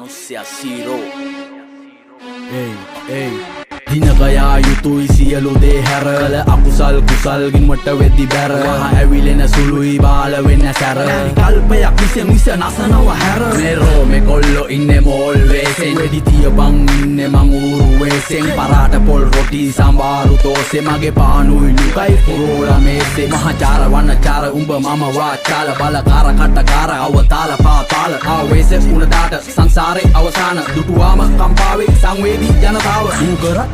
manusia zero. Hey දිනකයා යුතුයි සියලු දේ හැරල අකුසල් කුසල් ගින්වට වෙද්දි බැර වහ ඇවිලෙන සුළුයි බාල වෙන්න සැර කල්පයක් විසින් විස නසනව හැර මෙරෝ මේ කොල්ලෝ ඉන්නේ මෝල් වේසෙන් වෙඩි තියපන් ඉන්නේ මං ඌරු වේසෙන් පරාට පොල් රොටි සම්බාරු තෝසේ මගේ පානුයි ලුකයි පුරෝලා මේසේ මහචාර වන්නචාර උඹ මම වාචාල බලකාර කට්ටකාර අවතාල පාතාල ආවේස උණදාට සංසාරේ අවසාන දුටුවාම කම්පාවේ සංවේදී ජනතාව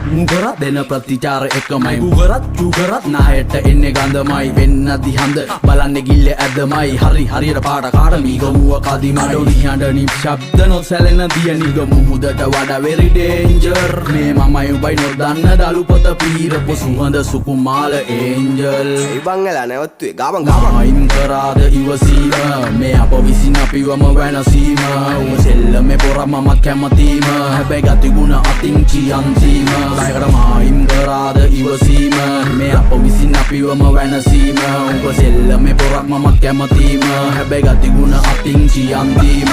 මුගරත් දෙන ප්‍රතිචාර එකමයි මුගරත් නායට එන්නේ ගඳමයි වෙන්න දිහඳ බලන්න ගිල්ල ඇදමයි හරියට පාට කාට මීගමුව කදිමඩ නිහඬ නිශ්ශබ්ද නොසැලෙන දිය නිගමු මුදට වඩා very danger මේ මමයි උඹයි නොදන්න දලු පොත පීරපු සුහඳ සුකුමාල ඒන්ජල් ඉබංගලා නැවත්තුවේ ගාමන් අයින් කරාද ඉවසීම මේ අප විසින් අපිවම වෙනසීම උඹ සෙල්ලමේ පොර මමත් කැමතිම හැබැයි ගතිගුණ අතින් චියන්තීම ලයකට මායින් කරාද ඉවසීම මේ අප විසින් අපිවම වෙනසීම උඹ සෙල්ලමේ පොරක් මමත් කැමතිම හැබැයි ගතිගුණ අතින් චියන්තීම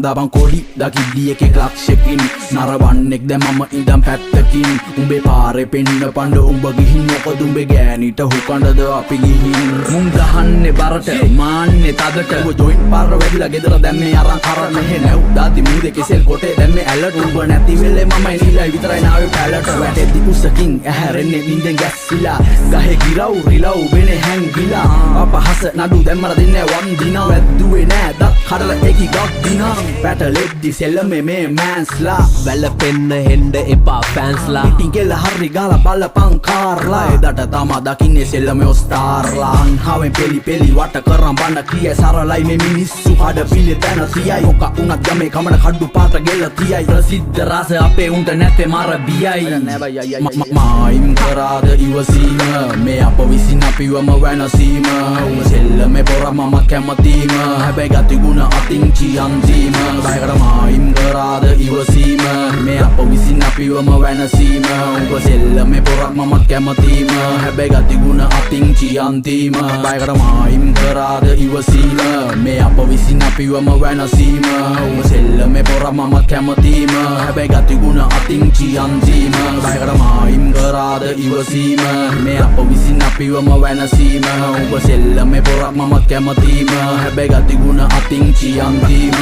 දාපන් කොඩි දකිද්දි එකෙක් ලක්ෂකින් නරවන්නෙක් දැන් මම ඉඳන් පැත්තකින් උඹේ පාරේ පෙන්න පඬ උඹ ගිහින් මොකද උඹේ ගෑනිට හුකඬද අපි ගිහින් මුන් ගහන්නේ බරට මාන්නේ තදට උඹ ජොයින්ට් පාර වැදිලා ගෙදර දැන් මේ අරන් කරන මෙහෙ නැව් දාති මූදේ කෙසෙල් කොටේ දැන් මේ ඇලට උඹ නැති වෙලේ මමයි නිලයි විතරයි නාවේ පැලට වැටෙද්දි උසකින් ඇහැරෙන්නේ නින්දෙන් ගැස්සිලා ගහේ ගිරව් රිලව් වෙනේ හැංගිලා අපහස නඩු දැම්මර දෙන්නේ වන් දිනා වැද්දුවේ නෑ දත් කඩල එකි ගක් දිනා පැටලෙද්දි සෙල්ලමේ මේ මෑන්ස්ලා වැළපෙන්න හෙන්ඩ එපා ෆෑන්ස්ලා ඉතින් කෙල්ල හරි ගාලා බලපං කාර්ලා එදට තමා දකින්නේ සෙල්ලමේ ඔස්ටාර්ලා අන්හාවෙන් පෙලි වට කරන් බන්න කියයි සරලයි මේ මිනිස්සු හඩ පිළි තැන තියයි මොක උනත් ගමේ කමන කඩු පාට ගෙල්ල තියයි ප්‍රසිද්ධ රස අපේ උන්ට නැත්තේ මර බියයි මායිම් කරාද ඉවසීම මේ අප විසින් අපිවම වෙනසීම උඹ සෙල්ලමේ පොර මමත් කැමතිම හැබැයි ගතිගුණ අතින් චියන්තීම ලයකට මායිම් කරාද ඉවසීම මේ අප විසින් අපිවම වෙනසීම උඹ සෙල්ලමේ පොරක් මමත් කැමතිම හැබැයි ගතිගුණ අතින් චියන්තීම ලයකට මායිම් කරාද ඉවසීම මේ අප විසින් අපිවම වෙනසීම උඹ සෙල්ලමේ පොරක් මමත් කැමතිම හැබැයි ගතිගුණ අතින් චියන්තීම ලයකට මායිම් කරාද ඉවසීම මේ අප විසින් අපිවම වෙනසීම උඹ සෙල්ලමේ පොරක් මමත් කැමතිම හැබැයි ගතිගුණ අතින් චියන්තීම